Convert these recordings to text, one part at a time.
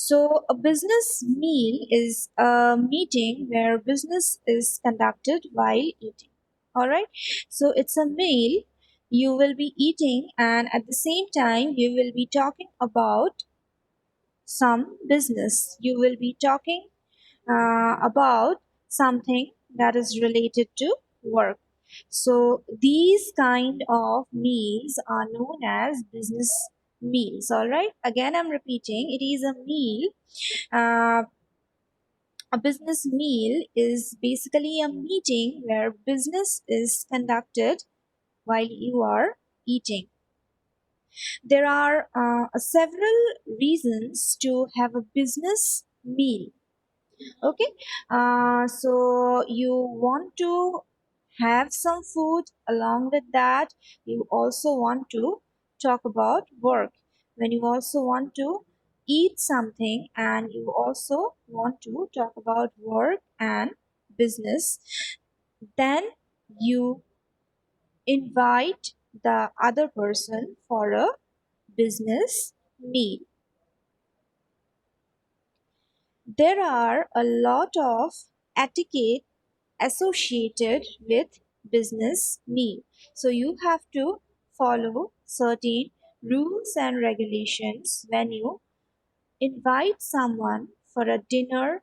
So, a business meal is a meeting where business is conducted while eating. All right. So, it's a meal you will be eating, and at the same time, you will be talking about some business. You will be talking about something that is related to work. So these kind of meals are known as business meals. All right. Again, I'm repeating. It is a meal. Uh, a business meal is basically a meeting where business is conducted while you are eating. There are several reasons to have a business meal. Okay, so you want to have some food, along with that you also want to talk about work. When you also want to eat something and you also want to talk about work and business, then you invite the other person for a business meal. There are a lot of etiquette associated with business meal. So you have to follow certain rules and regulations when you invite someone for a dinner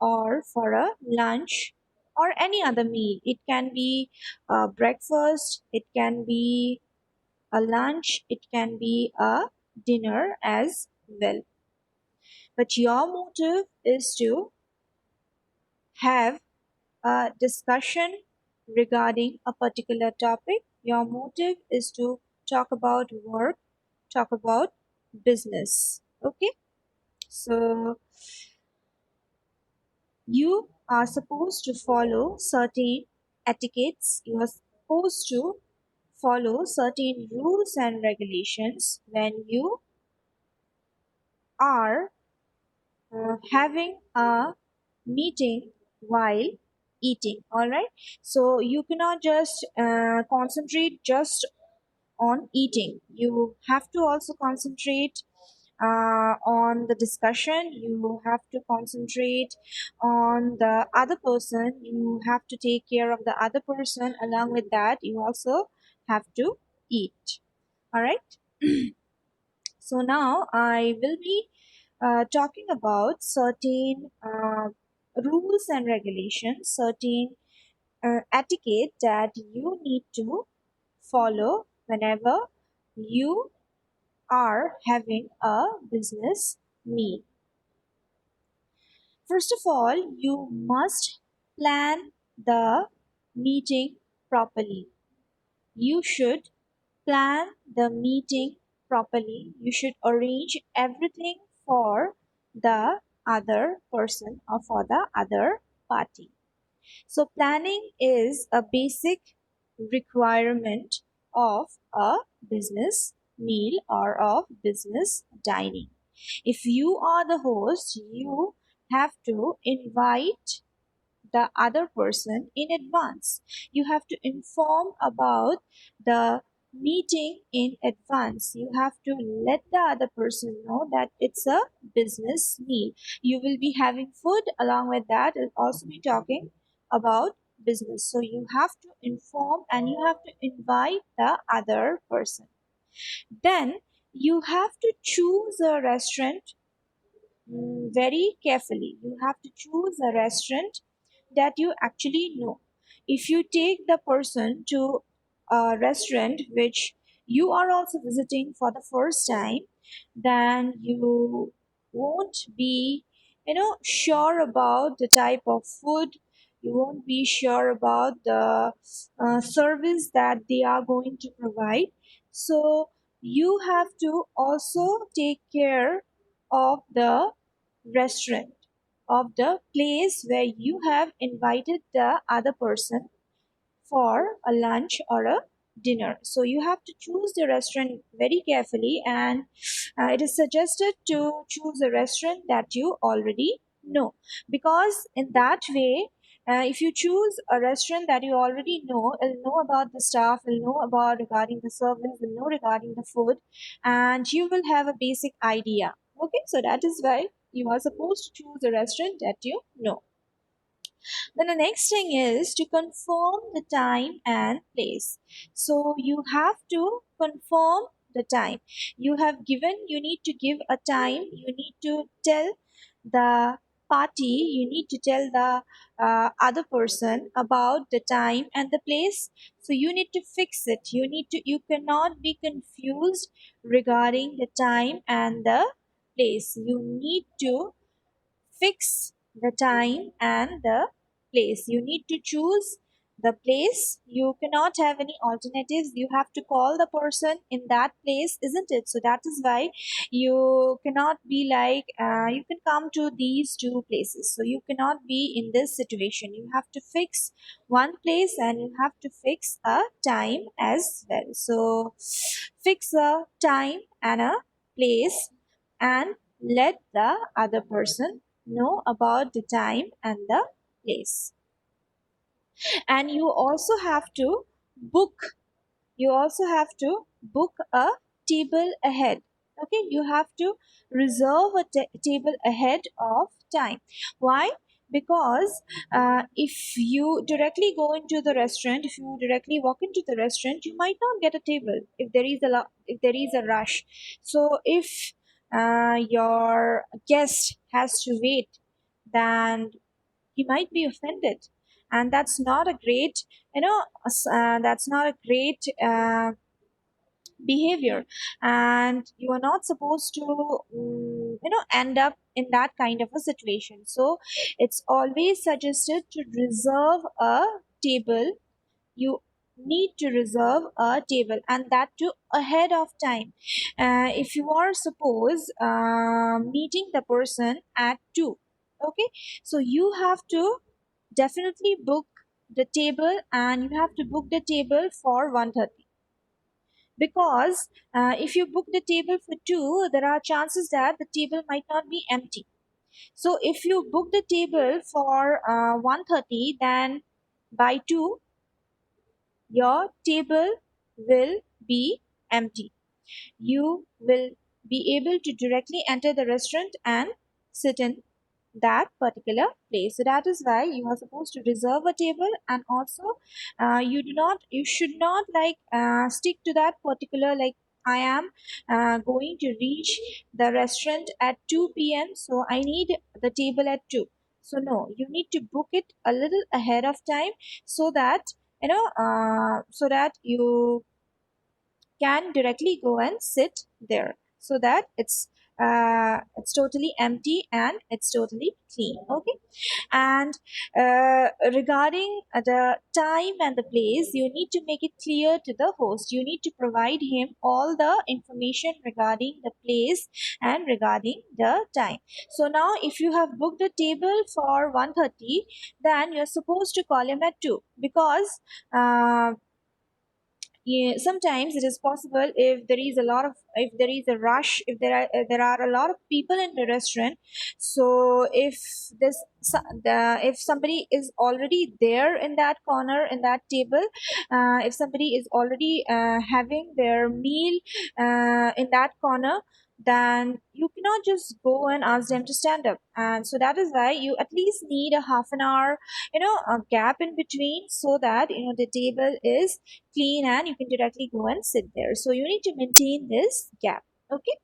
or for a lunch or any other meal. It can be a breakfast, it can be a lunch, it can be a dinner as well. But your motive is to have a discussion regarding a particular topic. Your motive is to talk about work, talk about business. Okay, so you are supposed to follow certain etiquettes, you are supposed to follow certain rules and regulations when you are having a meeting while eating. All right, so you cannot just concentrate just on eating. You have to also concentrate on the discussion. You have to concentrate on the other person. You have to take care of the other person. Along with that, you also have to eat. All right. So now I will be talking about certain rules and regulations, certain etiquette that you need to follow whenever you are having a business meal. First of all, you must plan the meeting properly. You should plan the meeting properly. You should arrange everything for the other person or for the other party. So, planning is a basic requirement of a business meal or of business dining. If you are the host, you have to invite the other person in advance. You have to inform about the meeting in advance. You have to let the other person know that it's a business meal. You will be having food, along with that, you'll also be talking about business. So you have to inform and you have to invite the other person. Then you have to choose a restaurant very carefully. You have to choose a restaurant that you actually know. If you take the person to a restaurant which you are also visiting for the first time, then you won't be, sure about the type of food. You won't be sure about the service that they are going to provide. So you have to also take care of the restaurant, of the place where you have invited the other person for a lunch or a dinner. So you have to choose the restaurant very carefully, and it is suggested to choose a restaurant that you already know, because in that way, if you choose a restaurant that you already know, you'll know about the staff, you'll know about regarding the service, you'll know regarding the food, and you will have a basic idea. Okay, so that is why you are supposed to choose a restaurant that you know. Then the next thing is to confirm the time and place. So you have to confirm the time. You need to give a time, you need to tell the party, you need to tell the other person about the time and the place. So you need to fix it. You cannot be confused regarding the time and the place. You need to fix the time and the place. You need to choose the place. You cannot have any alternatives. You have to call the person in that place, isn't it? So that is why you cannot be like, you can come to these two places. So you cannot be in this situation. You have to fix one place and you have to fix a time as well. So fix a time and a place and let the other person know about the time and the place. And book you also have to book a table ahead. Okay, you have to reserve a table ahead of time. Why? Because if you directly go into the restaurant, if you directly walk into the restaurant, you might not get a table if if there is a rush. So if your guest has to wait, then he might be offended, and that's not a great, that's not a great behavior, and you are not supposed to end up in that kind of a situation. So it's always suggested to reserve a table. You need to reserve a table, and that too ahead of time. If you are suppose meeting the person at 2, okay, so you have to definitely book the table, and you have to book the table for 1:30, because if you book the table for 2, there are chances that the table might not be empty. So if you book the table for 1:30, then by 2 your table will be empty. You will be able to directly enter the restaurant and sit in that particular place. So that is why you are supposed to reserve a table, and also you should not like stick to that particular, like, I am going to reach the restaurant at 2 p.m., so I need the table at 2. So no, you need to book it a little ahead of time, so that so that you can directly go and sit there, so that it's totally empty and it's totally clean. Okay, and regarding the time and the place, you need to make it clear to the host. You need to provide him all the information regarding the place and regarding the time. So now if you have booked a table for 1:30, then you're supposed to call him at 2, because yeah, sometimes it is possible, if there is a rush, if there are a lot of people in the restaurant. So if somebody is already there in that corner, in that table, if somebody is already having their meal in that corner, then you cannot just go and ask them to stand up. And so that is why you at least need a half an hour, a gap in between, so that the table is clean and you can directly go and sit there. So you need to maintain this gap. Okay,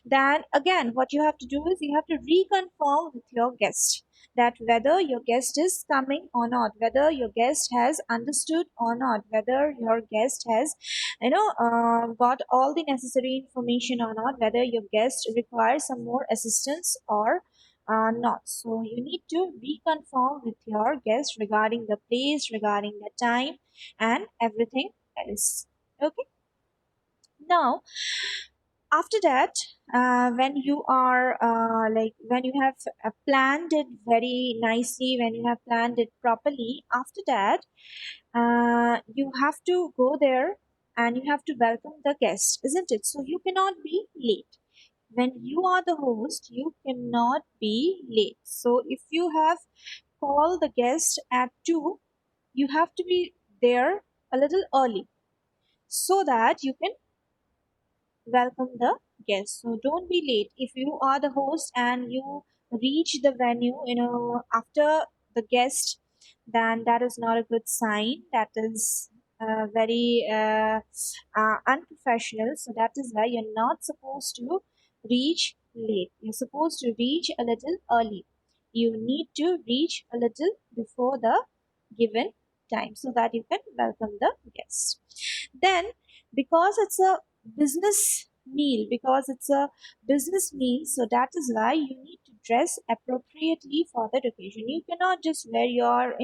then again, what you have to do is you have to reconfirm with your guest that whether your guest is coming or not, whether your guest has understood or not, whether your guest has got all the necessary information or not, whether your guest requires some more assistance or not. So you need to reconfirm with your guest regarding the place, regarding the time, and everything else. Okay, now after that, when you are when you have planned it very nicely, when you have planned it properly, after that you have to go there and you have to welcome the guest, isn't it? So you cannot be late. When you are the host, you cannot be late. So if you have called the guest at 2, you have to be there a little early, so that you can welcome the guest. So don't be late. If you are the host and you reach the venue, after the guest, then that is not a good sign. That is very unprofessional. So that is why you're not supposed to reach late. You're supposed to reach a little early. You need to reach a little before the given time so that you can welcome the guest. Then, because it's a business meal, so that is why you need to dress appropriately for that occasion. You cannot just wear your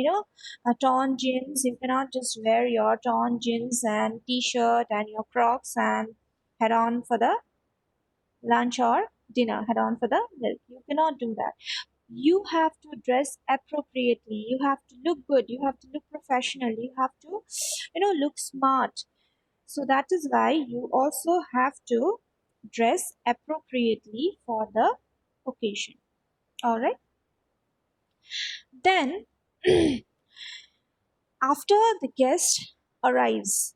torn jeans. You cannot just wear your torn jeans and t-shirt and your crocs and head on for the lunch or dinner, head on for the milk. You cannot do that. You have to dress appropriately. You have to look good. You have to look professional. You have to look smart. So that is why you also have to dress appropriately for the occasion. All right. Then, after the guest arrives,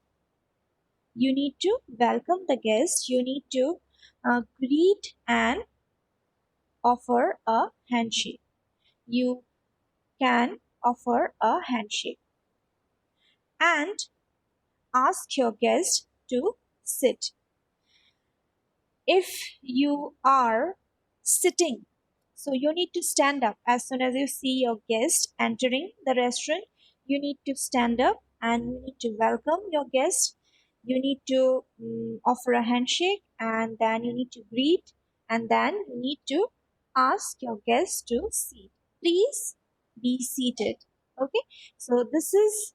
you need to welcome the guest. You need to greet and offer a handshake. You can offer a handshake and ask your guest to sit. If you are sitting, so you need to stand up as soon as you see your guest entering the restaurant. You need to stand up and you need to welcome your guest. You need to offer a handshake and then you need to greet and then you need to ask your guest to sit. Please be seated. Okay, so this is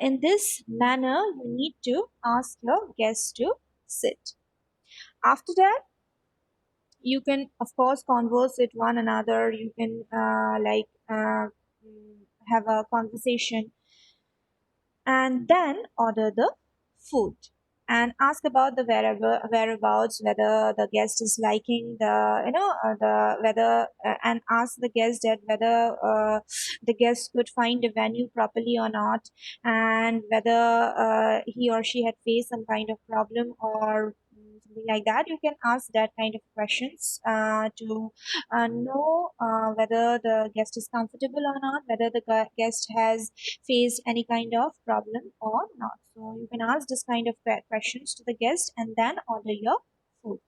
in this manner you need to ask your guest to sit. After that, you can of course converse with one another. You can have a conversation and then order the food and ask about the whereabouts, whether the guest is liking the whether and ask the guest that whether the guest could find the venue properly or not, and whether he or she had faced some kind of problem or something like that. You can ask that kind of questions to know whether the guest is comfortable or not, whether the guest has faced any kind of problem or not. So you can ask this kind of questions to the guest and then order your food.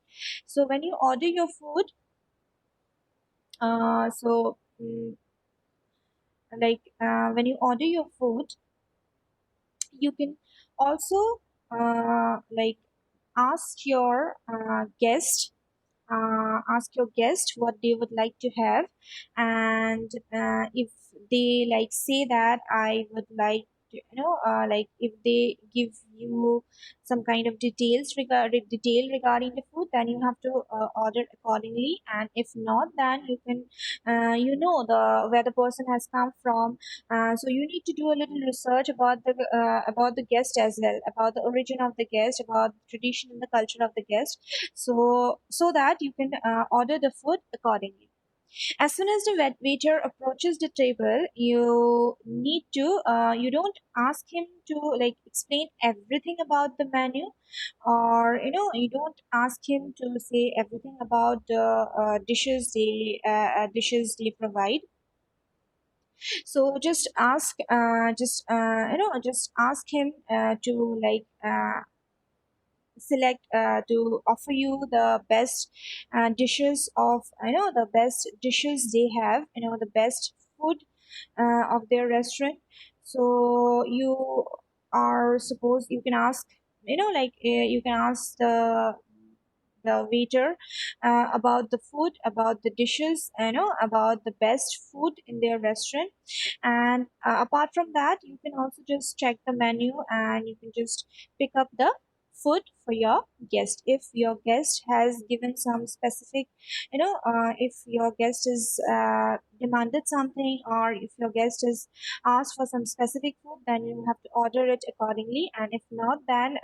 So when you order your food, when you order your food, you can also ask your ask your guest what they would like to have, and if they like say that I would like to, if they give you some kind of detail regarding the food, then you have to order accordingly. And if not, then you can the where the person has come from. So you need to do a little research about the guest as well, about the origin of the guest, about the tradition and the culture of the guest, so that you can order the food accordingly. As soon as the waiter approaches the table, you need to you don't ask him to like explain everything about the menu, or you don't ask him to say everything about the dishes they provide. So just ask him to select to offer you the best dishes of the best dishes they have, the best food of their restaurant. So you are supposed you can ask you can ask the waiter about the food, about the dishes, about the best food in their restaurant. And apart from that, you can also just check the menu and you can just pick up the food for your guest. If your guest has given some specific, if your guest is demanded something, or if your guest is asked for some specific food, then you have to order it accordingly. And if not, then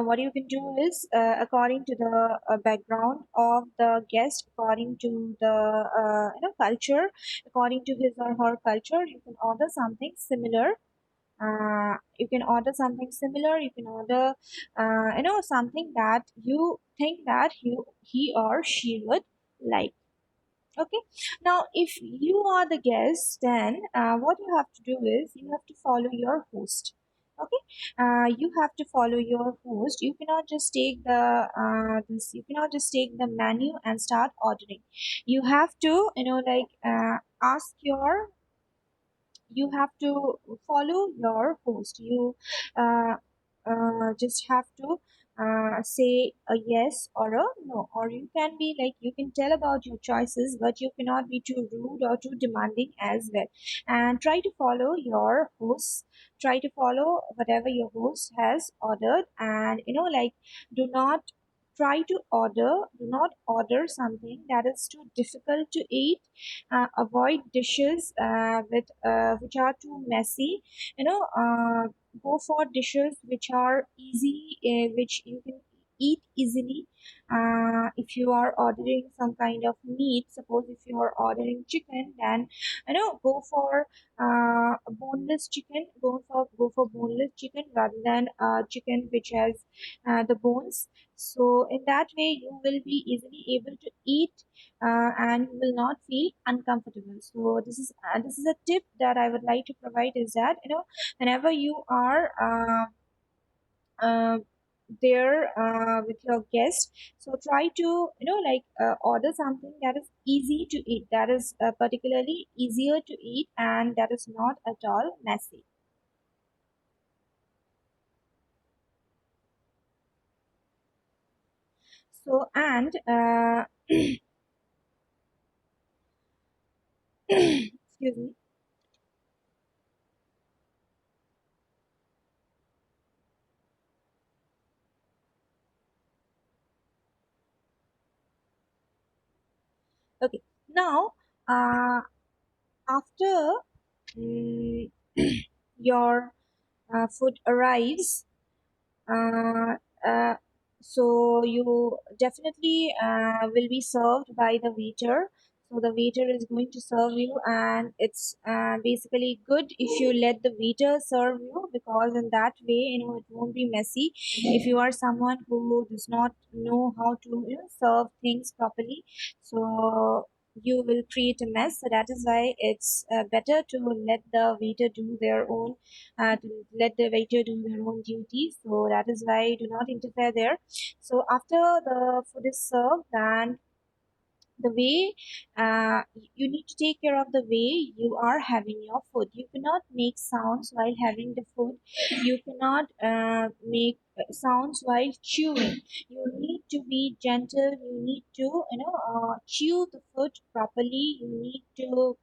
what you can do is, according to the background of the guest, according to the culture, according to his or her culture, you can order something similar You can order something similar. You can order, something that you think that he or she would like. Okay. Now, if you are the guest, then what you have to do is you have to follow your host. Okay. You have to follow your host. You cannot just take the this. You cannot just take the menu and start ordering. You have to, ask your you have to follow your host. You uh, just have to say a yes or a no, or you can be like, you can tell about your choices, but you cannot be too rude or too demanding as well. And try to follow your host. Try to follow whatever your host has ordered, and do not try to order do not order something that is too difficult to eat. Avoid dishes with which are too messy. Go for dishes which are easy, which you can eat easily. If you are ordering some kind of meat, suppose if you are ordering chicken, then go for boneless chicken. Go for boneless chicken rather than chicken which has the bones. So in that way you will be easily able to eat, and you will not feel uncomfortable. So this is a tip that I would like to provide, is that whenever you are uh, there with your guest, so try to order something that is easy to eat, that is particularly easier to eat, and that is not at all messy. So and excuse me. Okay. Now, after mm, your food arrives, uh, uh, so you definitely will be served by the waiter. So the waiter is going to serve you, and it's basically good if you let the waiter serve you, because in that way it won't be messy. If you are someone who does not know how to serve things properly, so you will create a mess. So that is why it's better to let the waiter do their own to let the waiter do their own duties. So that is why do not interfere there. So after the food is served, then the way you need to take care of the way you are having your food. You cannot make sounds while having the food. You cannot make sounds while chewing. You need to be gentle. You need to chew the food properly. You need to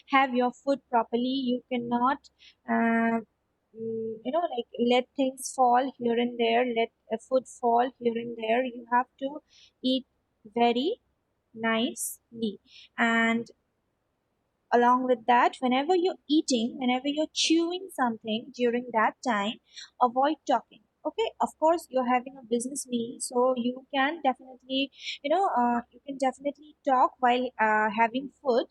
have your food properly. You cannot let things fall here and there, let food fall here and there. You have to eat very nicely. And along with that, whenever you're chewing something during that time, avoid talking. Okay, of course you're having a business meal, so you can definitely talk while having food.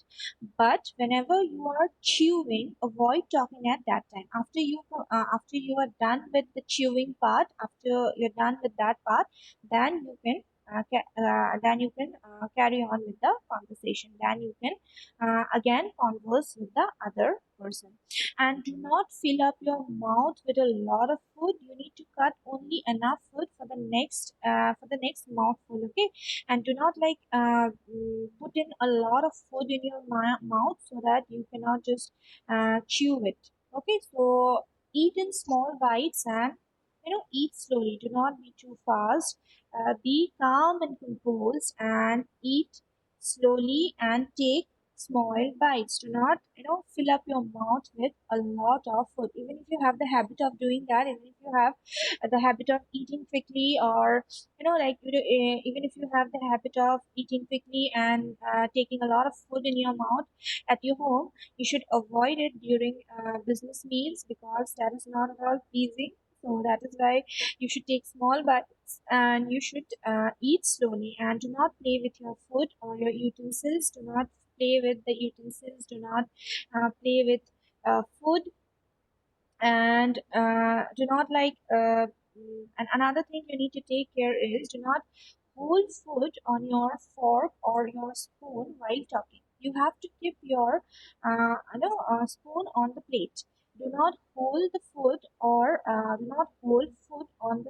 But whenever you are chewing, avoid talking at that time. After you are done with the chewing part, after you're done with that part, then you can carry on with the conversation. Then you can again converse with the other person. And do not fill up your mouth with a lot of food. You need to cut only enough food for the next mouthful. Okay. And do not put in a lot of food in your mouth, so that you cannot just chew it. Okay. So eat in small bites, and eat slowly. Do not be too fast. Be calm and composed, and eat slowly and take small bites. Do not fill up your mouth with a lot of food. Even if you have the habit of doing that, even if you have the habit of eating quickly, or even if you have the habit of eating quickly and taking a lot of food in your mouth at your home, you should avoid it during business meals, because that is not at all pleasing. So that is why you should take small bites, and you should eat slowly, and do not play with your food or your utensils. Do not play with the utensils. Do not play with food, and do not and another thing you need to take care is, do not hold food on your fork or your spoon while talking. You have to keep your spoon on the plate. Do not hold the food, or do not hold food on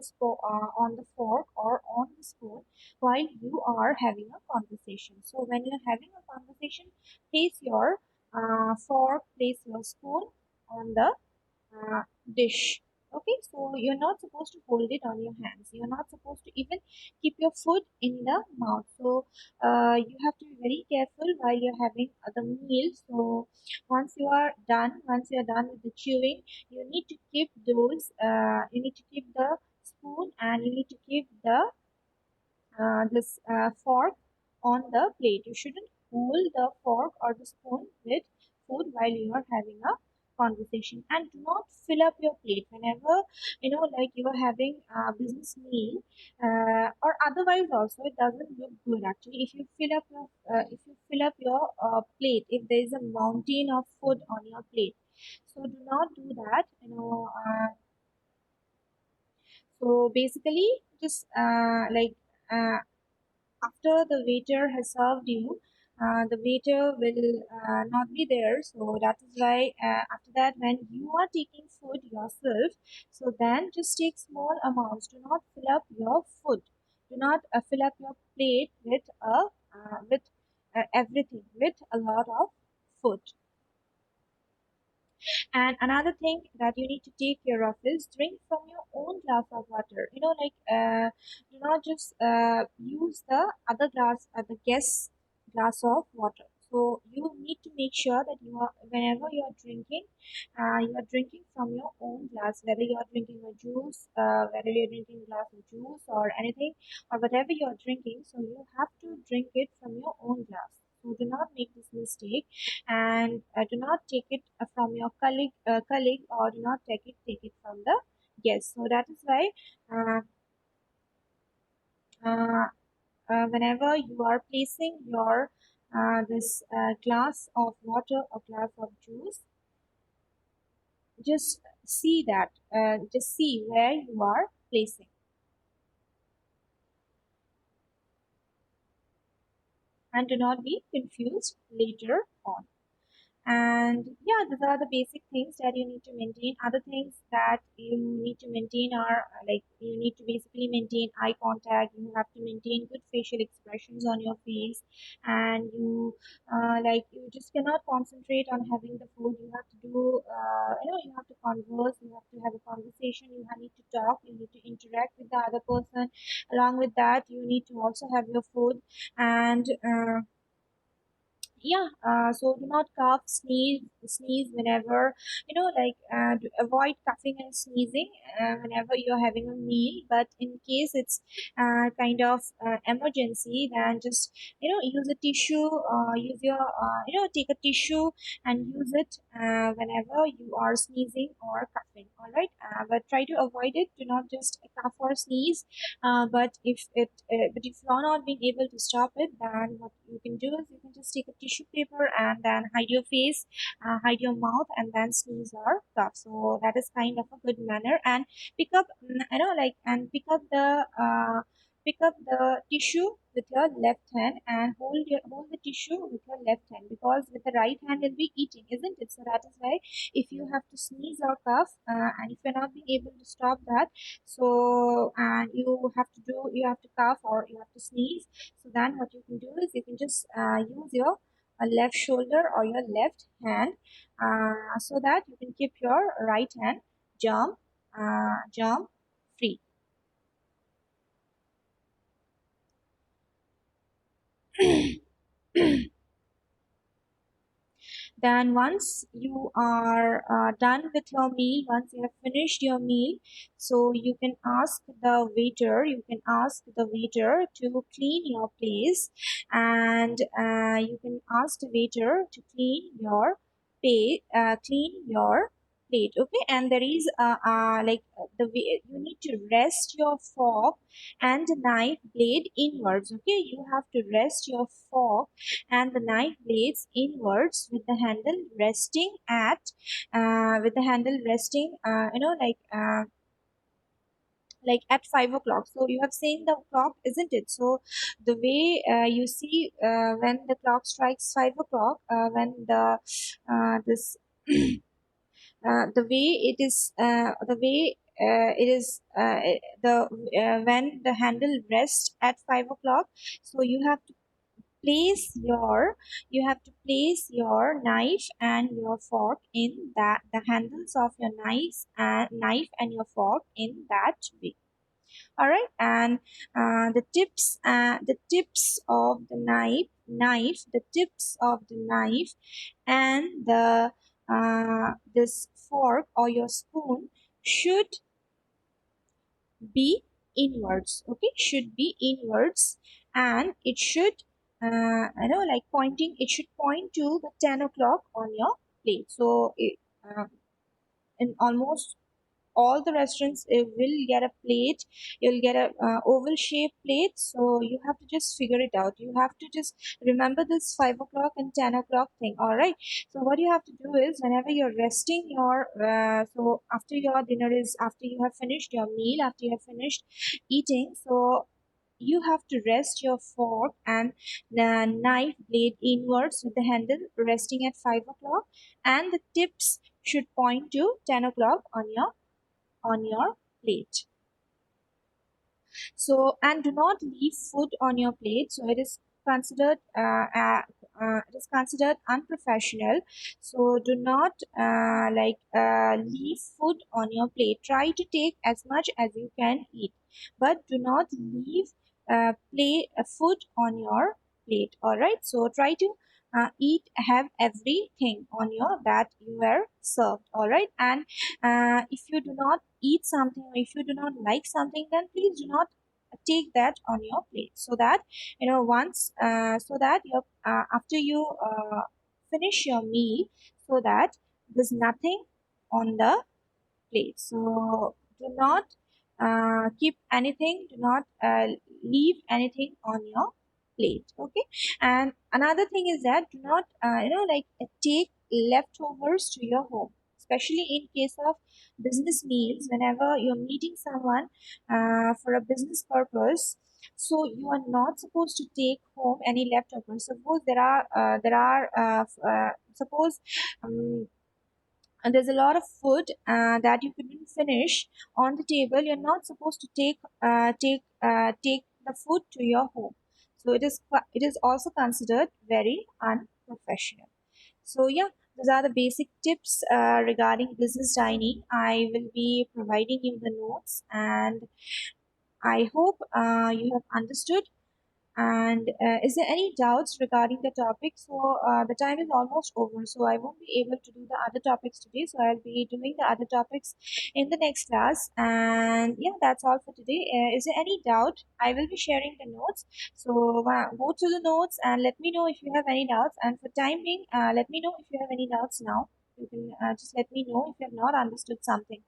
on the fork or on the spoon while you are having a conversation. So when you're having a conversation, place your place your spoon on the uh, dish. Okay, so you're not supposed to hold it on your hands. You're not supposed to even keep your food in the mouth. So you have to be very careful while you're having the meal. So once you're done with the chewing, you need to keep you need to keep the spoon, and you need to keep this fork on the plate. You shouldn't hold the fork or the spoon with food while you are having a conversation. And do not fill up your plate whenever you are having a business meal, or otherwise also it doesn't look good actually if you fill up your plate, if there is a mountain of food on your plate. So do not do that. So basically, just uh, after the waiter has served you, the waiter will not be there. So that is why after that, when you are taking food yourself, so then just take small amounts. Do not fill up your food. Do not fill up your plate with everything, with a lot of food. And another thing that you need to take care of is drink from your own glass of water. Do not just use the other glass, the guest glass of water. So you need to make sure that whenever you are drinking from your own glass, whether you are drinking a juice, whether you are drinking a glass of juice or anything, or whatever you are drinking. So you have to drink it from your own glass. So do not make this mistake, and do not take it from your colleague, or do not take it from the guest. So that is why uh, uh, whenever you are placing your this glass of water or glass of juice, just see where you are placing, and do not be confused later on. And yeah, these are the basic things that you need to maintain. Other things that you need to maintain are like, you need to basically maintain eye contact. You have to maintain good facial expressions on your face, and you just cannot concentrate on having the food. You have to you have to converse. You have to have a conversation. Need to talk. You need to interact with the other person. Along with that, you need to also have your food. And yeah, so do not cough, sneeze whenever, to avoid coughing and sneezing whenever you're having a meal. But in case it's kind of emergency, then just use a tissue, use your take a tissue and use it whenever you are sneezing or coughing. All right, but try to avoid it. Do not just cough or sneeze. But if you're not being able to stop it, then what you can do is you can just take a tissue paper and then hide your face, hide your mouth, and then sneeze or cough. So that is kind of a good manner. And pick up, pick up the tissue with your left hand, and hold the tissue with your left hand, because with the right hand you'll be eating, isn't it? So that is why if you have to sneeze or cough, and if you're not being able to stop that, so and you have to cough or you have to sneeze. So then what you can do is you can just use your left shoulder or your left hand, so that you can keep your right hand germ free. Then once you are done with your meal, once you have finished your meal, so you can ask the waiter to clean your place, and you can ask the waiter to clean your plate. Okay, and there is the way you need to rest your fork and the knife blade inwards. Okay, you have to rest your fork and the knife blades inwards with the handle resting like at 5 o'clock. So you have seen the clock, isn't it? So the way you see when the clock strikes 5 o'clock, when this the way it is the way it is the when the handle rests at 5 o'clock, so you have to place your knife and your fork in that the handles of your knife and your fork in that way. All right, and the tips of the knife and the this fork or your spoon should be inwards. Okay, should be inwards, and it should like pointing. It should point to the 10 o'clock on your plate. So in almost all the restaurants will get a plate, you'll get a oval shaped plate, so you have to just figure it out. You have to just remember this 5 o'clock and 10 o'clock thing. All right, so what you have to do is whenever you're resting your so after your dinner is after you have finished your meal, after you have finished eating, so you have to rest your fork and the knife blade inwards with the handle resting at 5 o'clock, and the tips should point to 10 o'clock on your plate. So, and do not leave food on your plate. So it is considered unprofessional. So do not leave food on your plate. Try to take as much as you can eat, but do not leave food on your plate. All right. So try to have everything on your that you were served. All right, and if you do not eat something or if you do not like something, then please do not take that on your plate, so that once so that your after you finish your meal, so that there's nothing on the plate. So do not keep anything, do not leave anything on your plate. Okay, and another thing is that do not take leftovers to your home, especially in case of business meals. Whenever you're meeting someone for a business purpose, so you are not supposed to take home any leftovers. Suppose suppose um, and there's a lot of food that you couldn't finish on the table. You're not supposed to take the food to your home. So it is also considered very unprofessional. So yeah, those are the basic tips regarding business dining. I will be providing you the notes, and I hope you have understood. And is there any doubts regarding the topic? So the time is almost over, so I won't be able to do the other topics today. So I'll be doing the other topics in the next class. And yeah, that's all for today. Is there any doubt? I will be sharing the notes. So go to the notes and let me know if you have any doubts. And for time being, let me know if you have any doubts now. You can just let me know if you have not understood something.